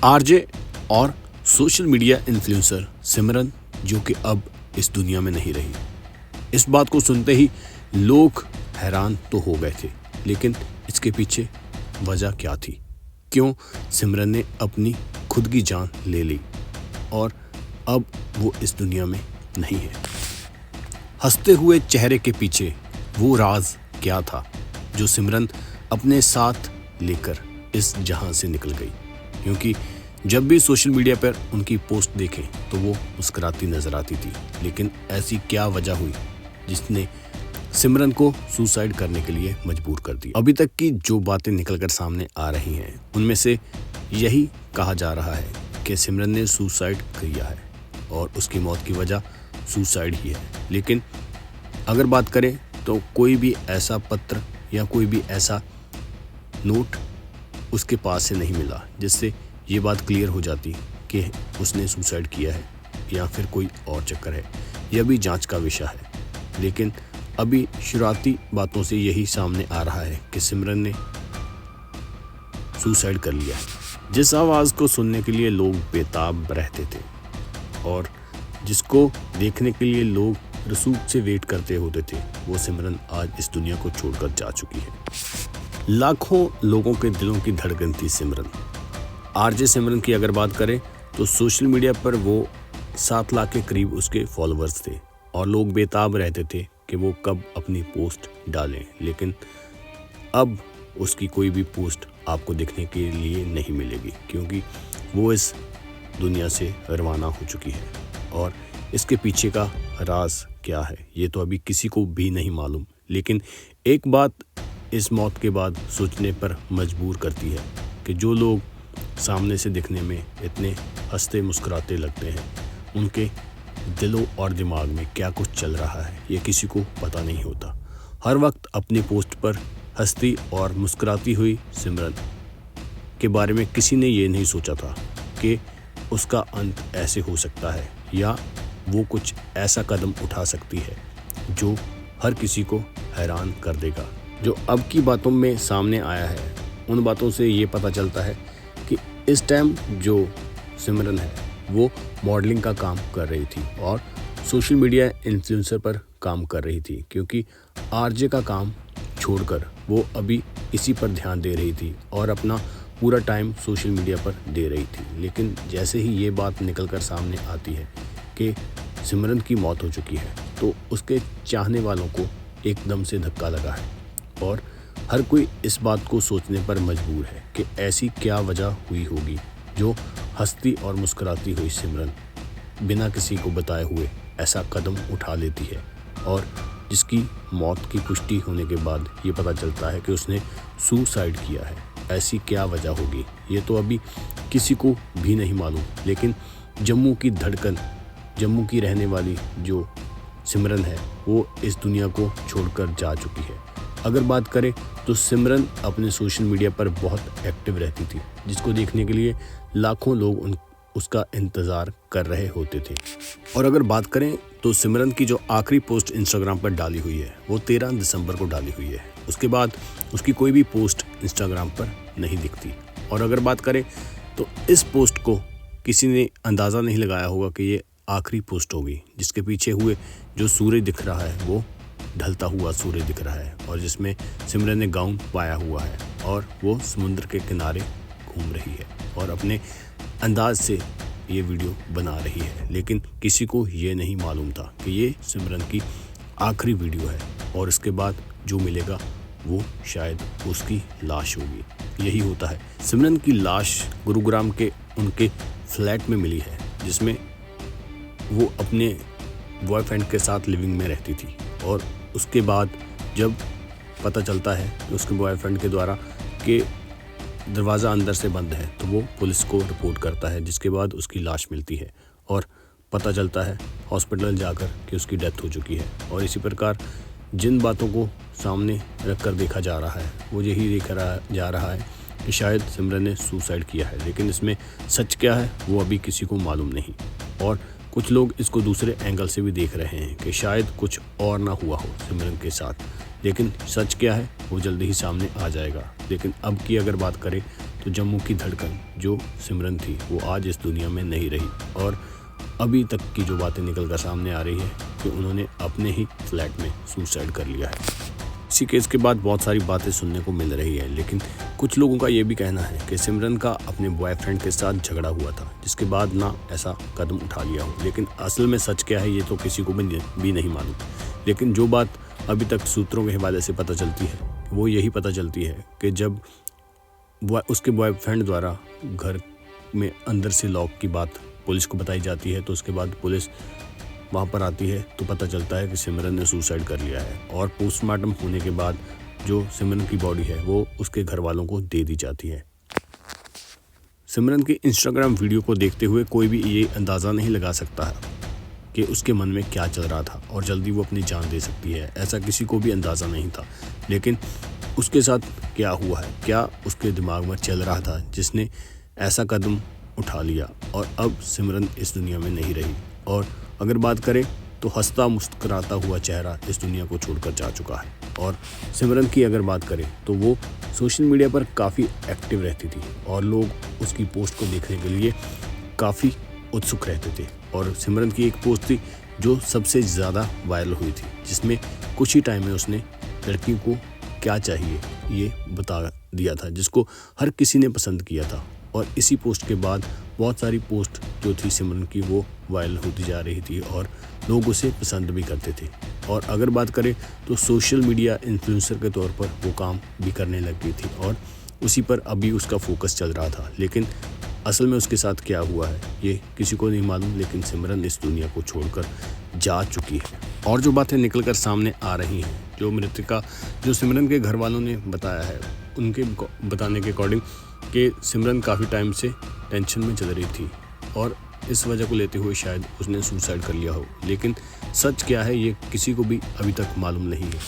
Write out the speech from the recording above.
RJ और social media influencer सिमरन, जो कि अब इस दुनिया में नहीं रही। इस बात को सुनते ही लोग हैरान तो हो गए थे, लेकिन इसके पीछे वजह क्या थी? क्यों सिमरन ने अपनी खुद की जान ले ली और अब वो इस दुनिया में नहीं है? हंसते हुए चेहरे के पीछे वो राज क्या था जो सिमरन अपने साथ लेकर इस जहां से निकल गई? क्योंकि जब भी सोशल मीडिया पर उनकी पोस्ट देखें तो वो मुस्कुराती नजर आती थी, लेकिन ऐसी क्या वजह हुई जिसने सिमरन को सुसाइड करने के लिए मजबूर कर दिया? अभी तक की जो बातें निकलकर सामने आ रही हैं उनमें से यही कहा जा रहा है कि सिमरन ने सुसाइड किया है और उसकी मौत की वजह सुसाइड ही है। लेकिन अगर बात करें तो कोई भी ऐसा पत्र या कोई भी ऐसा नोट उसके पास से नहीं मिला जिससे ये बात क्लियर हो जाती कि उसने सुसाइड किया है या फिर कोई और चक्कर है। यह भी जांच का विषय है, लेकिन अभी शुरुआती बातों से यही सामने आ रहा है कि सिमरन ने सुसाइड कर लिया है। जिस आवाज़ को सुनने के लिए लोग बेताब रहते थे और जिसको देखने के लिए लोग रसूख से वेट करते होते थे, वो सिमरन आज इस दुनिया को छोड़कर जा चुकी है। लाखों लोगों के दिलों की धड़कन थी सिमरन। आरजे सिमरन की अगर बात करें तो सोशल मीडिया पर वो 7 लाख के करीब उसके फॉलोअर्स थे और लोग बेताब रहते थे कि वो कब अपनी पोस्ट डालें, लेकिन अब उसकी कोई भी पोस्ट आपको देखने के लिए नहीं मिलेगी क्योंकि वो इस दुनिया से रवाना हो चुकी है। और इसके पीछे का राज क्या है ये तो अभी किसी को भी नहीं मालूम, लेकिन एक बात इस मौत के बाद सोचने पर मजबूर करती है कि जो लोग सामने से दिखने में इतने हंसते मुस्कुराते लगते हैं, उनके दिलों और दिमाग में क्या कुछ चल रहा है ये किसी को पता नहीं होता। हर वक्त अपनी पोस्ट पर हंसती और मुस्कुराती हुई सिमरन के बारे में किसी ने ये नहीं सोचा था कि उसका अंत ऐसे हो सकता है या वो कुछ ऐसा कदम उठा सकती है जो हर किसी को हैरान कर देगा। जो अब की बातों में सामने आया है उन बातों से ये पता चलता है कि इस टाइम जो सिमरन है वो मॉडलिंग का काम कर रही थी और सोशल मीडिया इन्फ्लुएंसर पर काम कर रही थी, क्योंकि आरजे का काम छोड़कर वो अभी इसी पर ध्यान दे रही थी और अपना पूरा टाइम सोशल मीडिया पर दे रही थी। लेकिन जैसे ही ये बात निकलकर सामने आती है कि सिमरन की मौत हो चुकी है तो उसके चाहने वालों को एकदम से धक्का लगा है और हर कोई इस बात को सोचने पर मजबूर है कि ऐसी क्या वजह हुई होगी जो हंसती और मुस्कुराती हुई सिमरन बिना किसी को बताए हुए ऐसा कदम उठा लेती है और जिसकी मौत की पुष्टि होने के बाद ये पता चलता है कि उसने सुसाइड किया है। ऐसी क्या वजह होगी ये तो अभी किसी को भी नहीं मालूम, लेकिन जम्मू की धड़कन, जम्मू की रहने वाली जो सिमरन है वो इस दुनिया को छोड़कर जा चुकी है। अगर बात करें तो सिमरन अपने सोशल मीडिया पर बहुत एक्टिव रहती थी, जिसको देखने के लिए लाखों लोग उसका इंतज़ार कर रहे होते थे। और अगर बात करें तो सिमरन की जो आखिरी पोस्ट इंस्टाग्राम पर डाली हुई है वो 13 दिसंबर को डाली हुई है। उसके बाद उसकी कोई भी पोस्ट इंस्टाग्राम पर नहीं दिखती। और अगर बात करें तो इस पोस्ट को किसी ने अंदाज़ा नहीं लगाया होगा कि ये आखिरी पोस्ट होगी, जिसके पीछे हुए जो सूर्य दिख रहा है वो ढलता हुआ सूर्य दिख रहा है और जिसमें सिमरन ने गाउन पाया हुआ है और वो समुद्र के किनारे घूम रही है और अपने अंदाज से ये वीडियो बना रही है। लेकिन किसी को ये नहीं मालूम था कि ये सिमरन की आखिरी वीडियो है और इसके बाद जो मिलेगा वो शायद उसकी लाश होगी। यही होता है। सिमरन की लाश गुरुग्राम के उनके फ्लैट में मिली है, जिसमें वो अपने बॉयफ्रेंड के साथ लिविंग में रहती थी और उसके बाद जब पता चलता है कि उसके बॉयफ्रेंड के द्वारा कि दरवाज़ा अंदर से बंद है तो वो पुलिस को रिपोर्ट करता है, जिसके बाद उसकी लाश मिलती है और पता चलता है हॉस्पिटल जाकर कि उसकी डेथ हो चुकी है। और इसी प्रकार जिन बातों को सामने रख कर देखा जा रहा है वो यही देखा जा रहा है कि शायद सिमरन ने सुसाइड किया है, लेकिन इसमें सच क्या है वो अभी किसी को मालूम नहीं। और कुछ लोग इसको दूसरे एंगल से भी देख रहे हैं कि शायद कुछ और ना हुआ हो सिमरन के साथ, लेकिन सच क्या है वो जल्दी ही सामने आ जाएगा। लेकिन अब की अगर बात करें तो जम्मू की धड़कन जो सिमरन थी वो आज इस दुनिया में नहीं रही, और अभी तक की जो बातें निकल कर सामने आ रही है कि उन्होंने अपने ही फ्लैट में सुसाइड कर लिया है। इसी केस के बाद बहुत सारी बातें सुनने को मिल रही है, लेकिन कुछ लोगों का ये भी कहना है कि सिमरन का अपने बॉयफ्रेंड के साथ झगड़ा हुआ था, जिसके बाद ना ऐसा कदम उठा लिया हो। लेकिन असल में सच क्या है ये तो किसी को भी नहीं मालूम। लेकिन जो बात अभी तक सूत्रों के हवाले से पता चलती है वो यही पता चलती है कि जब उसके बॉयफ्रेंड द्वारा घर में अंदर से लॉक की बात पुलिस को बताई जाती है, तो उसके बाद पुलिस वहाँ पर आती है तो पता चलता है कि सिमरन ने सुसाइड कर लिया है। और पोस्टमार्टम होने के बाद जो सिमरन की बॉडी है वो उसके घर वालों को दे दी जाती है। सिमरन के इंस्टाग्राम वीडियो को देखते हुए कोई भी ये अंदाज़ा नहीं लगा सकता है कि उसके मन में क्या चल रहा था और जल्दी वो अपनी जान दे सकती है, ऐसा किसी को भी अंदाज़ा नहीं था। लेकिन उसके साथ क्या हुआ है, क्या उसके दिमाग में चल रहा था जिसने ऐसा कदम उठा लिया, और अब सिमरन इस दुनिया में नहीं रही। और अगर बात करें तो हंसता मुस्कुराता हुआ चेहरा इस दुनिया को छोड़कर जा चुका है। और सिमरन की अगर बात करें तो वो सोशल मीडिया पर काफ़ी एक्टिव रहती थी और लोग उसकी पोस्ट को देखने के लिए काफ़ी उत्सुक रहते थे। और सिमरन की एक पोस्ट थी जो सबसे ज़्यादा वायरल हुई थी, जिसमें कुछ ही टाइम में उसने लड़की को क्या चाहिए ये बता दिया था, जिसको हर किसी ने पसंद किया था। और इसी पोस्ट के बाद बहुत सारी पोस्ट जो थी सिमरन की वो वायरल होती जा रही थी और लोग उसे पसंद भी करते थे। और अगर बात करें तो सोशल मीडिया इन्फ्लुएंसर के तौर पर वो काम भी करने लग गई थी और उसी पर अभी उसका फोकस चल रहा था। लेकिन असल में उसके साथ क्या हुआ है ये किसी को नहीं मालूम, लेकिन सिमरन इस दुनिया को छोड़कर जा चुकी है। और जो बातें निकल कर सामने आ रही हैं, जो मृतका जो सिमरन के घर वालों ने बताया है, उनके बताने के अकॉर्डिंग कि सिमरन काफ़ी टाइम से टेंशन में चल रही थी और इस वजह को लेते हुए शायद उसने सुसाइड कर लिया हो। लेकिन सच क्या है ये किसी को भी अभी तक मालूम नहीं है।